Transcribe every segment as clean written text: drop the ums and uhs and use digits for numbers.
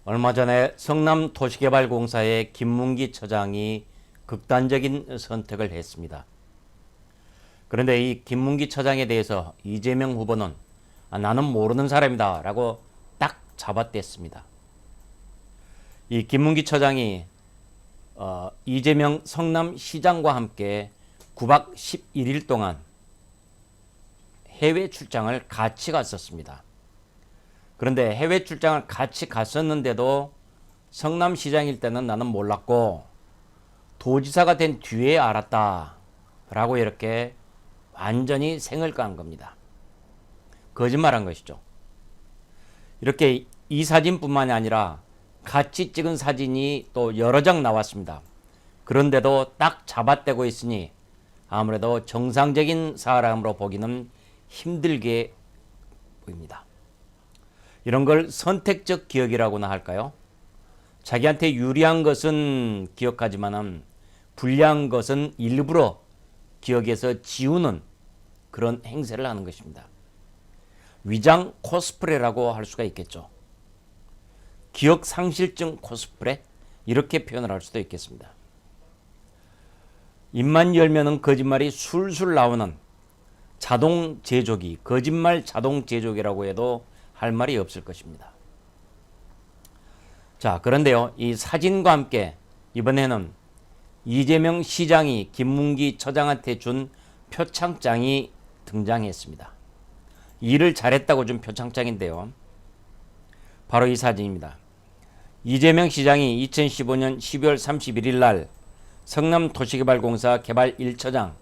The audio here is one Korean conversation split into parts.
얼마 전에 성남도시개발공사의 김문기 처장이 극단적인 선택을 했습니다. 그런데 이 김문기 처장에 대해서 이재명 후보는 나는 모르는 사람이다 라고 딱 잡아댔습니다. 이 김문기 처장이 이재명 성남시장과 함께 9박 11일 동안 해외 출장을 같이 갔었습니다. 그런데 해외 출장을 같이 갔었는데도 성남시장일 때는 나는 몰랐고 도지사가 된 뒤에 알았다 라고 이렇게 완전히 생을 깐 겁니다. 거짓말한 것이죠. 이렇게 이 사진뿐만이 아니라 같이 찍은 사진이 또 여러 장 나왔습니다. 그런데도 딱 잡아떼고 있으니 아무래도 정상적인 사람으로 보기는 힘들게 보입니다. 이런 걸 선택적 기억이라고나 할까요? 자기한테 유리한 것은 기억하지만 불리한 것은 일부러 기억에서 지우는 그런 행세를 하는 것입니다. 위장 코스프레라고 할 수가 있겠죠. 기억 상실증 코스프레 이렇게 표현을 할 수도 있겠습니다. 입만 열면은 거짓말이 술술 나오는 자동 제조기, 거짓말 자동 제조기라고 해도 할 말이 없을 것입니다. 자, 그런데요, 이 사진과 함께 이번에는 이재명 시장이 김문기 처장한테 준 표창장이 등장했습니다. 일을 잘했다고 준 표창장인데요. 바로 이 사진입니다. 이재명 시장이 2015년 12월 31일 날 성남도시개발공사 개발 1처장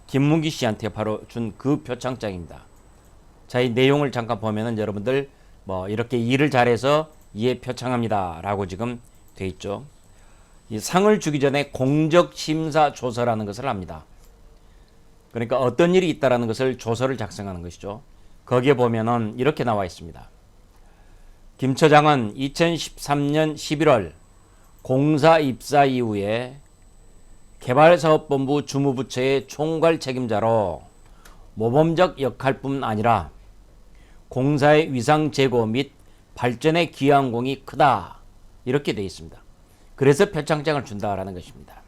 김문기 씨한테 바로 준 그 표창장입니다. 자, 이 내용을 잠깐 보면은 여러분들 이렇게 일을 잘해서 이에 표창합니다 라고 지금 돼 있죠. 이 상을 주기 전에 공적심사 조서라는 것을 합니다. 그러니까 어떤 일이 있다라는 것을 조서를 작성하는 것이죠. 거기에 보면은 이렇게 나와 있습니다. 김 처장은 2013년 11월 공사 입사 이후에 개발사업본부 주무부처의 총괄 책임자로 모범적 역할뿐 아니라 공사의 위상 제고 및 발전에 기여한 공이 크다 이렇게 되어 있습니다. 그래서 표창장을 준다라는 것입니다.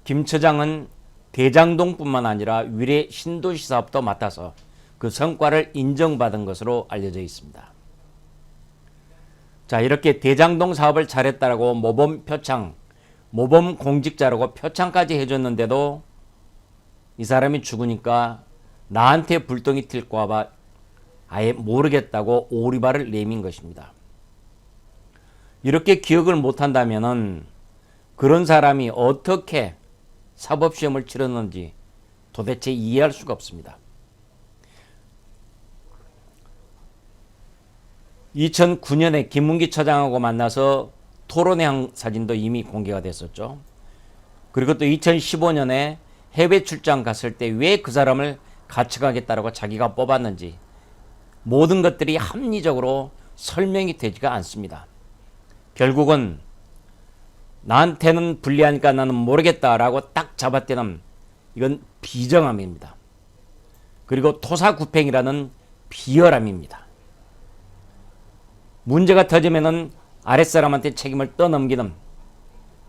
김 처장은 대장동뿐만 아니라 위례 신도시 사업도 맡아서 그 성과를 인정받은 것으로 알려져 있습니다. 자, 이렇게 대장동 사업을 잘했다라고 모범 표창, 모범 공직자라고 표창까지 해줬는데도 이 사람이 죽으니까 나한테 불똥이 튈까 봐 아예 모르겠다고 오리발을 내민 것입니다. 이렇게 기억을 못한다면은 그런 사람이 어떻게 사법시험을 치렀는지 도대체 이해할 수가 없습니다. 2009년에 김문기 처장하고 만나서 토론회 사진도 이미 공개가 됐었죠. 그리고 또 2015년에 해외 출장 갔을 때 왜 그 사람을 같이 가겠다라고 자기가 뽑았는지 모든 것들이 합리적으로 설명이 되지가 않습니다. 결국은 나한테는 불리하니까 나는 모르겠다라고 딱 잡아떼는 이건 비정함입니다. 그리고 토사구팽이라는 비열함입니다. 문제가 터지면은 아랫사람한테 책임을 떠넘기는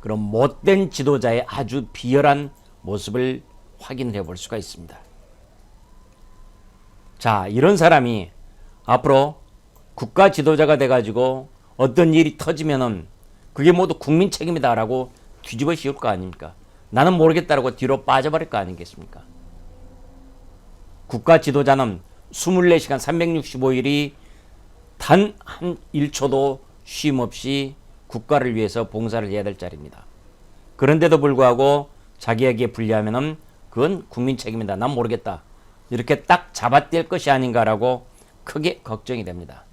그런 못된 지도자의 아주 비열한 모습을 확인해 볼 수가 있습니다. 자, 이런 사람이 앞으로 국가 지도자가 돼가지고 어떤 일이 터지면은 그게 모두 국민 책임이다라고 뒤집어 씌울 거 아닙니까? 나는 모르겠다라고 뒤로 빠져버릴 거 아니겠습니까? 국가 지도자는 24시간 365일이 단 한 1초도 쉼 없이 국가를 위해서 봉사를 해야 될 자리입니다. 그런데도 불구하고 자기에게 불리하면은 그건 국민 책임이다. 난 모르겠다. 이렇게 딱 잡아뗄 것이 아닌가라고 크게 걱정이 됩니다.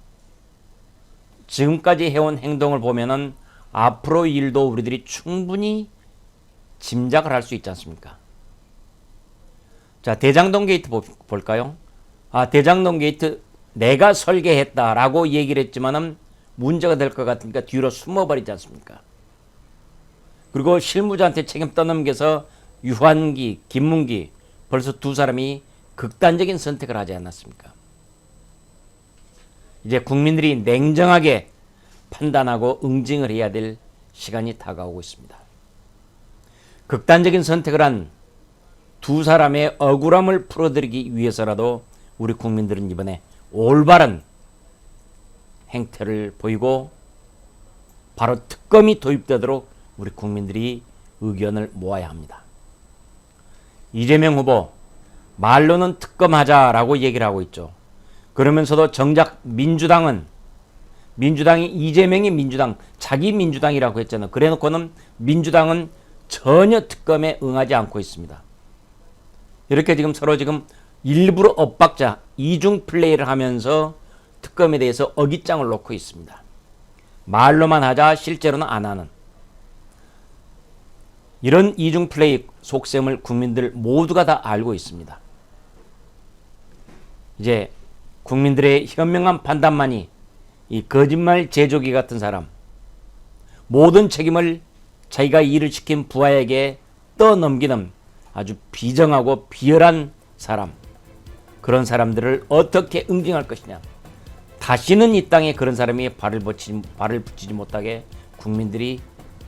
지금까지 해온 행동을 보면은 앞으로 일도 우리들이 충분히 짐작을 할 수 있지 않습니까? 자, 대장동 게이트 볼까요? 대장동 게이트 내가 설계했다라고 얘기를 했지만은 문제가 될 것 같으니까 뒤로 숨어버리지 않습니까? 그리고 실무자한테 책임 떠넘겨서 유한기, 김문기 벌써 두 사람이 극단적인 선택을 하지 않았습니까? 이제 국민들이 냉정하게 판단하고 응징을 해야 될 시간이 다가오고 있습니다. 극단적인 선택을 한 두 사람의 억울함을 풀어드리기 위해서라도 우리 국민들은 이번에 올바른 행태를 보이고 바로 특검이 도입되도록 우리 국민들이 의견을 모아야 합니다. 이재명 후보 말로는 특검하자라고 얘기를 하고 있죠. 그러면서도 정작 민주당이 이재명이 민주당 자기 민주당이라고 했잖아요. 그래놓고는 민주당은 전혀 특검에 응하지 않고 있습니다. 이렇게 서로 일부러 엇박자 이중 플레이를 하면서 특검에 대해서 어깃장을 놓고 있습니다. 말로만 하자 실제로는 안 하는 이런 이중 플레이 속셈을 국민들 모두가 다 알고 있습니다. 이제 국민들의 현명한 판단만이 이 거짓말 제조기 같은 사람, 모든 책임을 자기가 일을 시킨 부하에게 떠넘기는 아주 비정하고 비열한 사람, 그런 사람들을 어떻게 응징할 것이냐. 다시는 이 땅에 그런 사람이 발을 붙이지 못하게 국민들이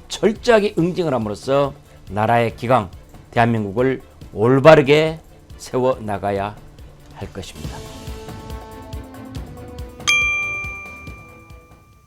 철저하게 응징을 함으로써 나라의 기강, 대한민국을 올바르게 세워나가야 할 것입니다.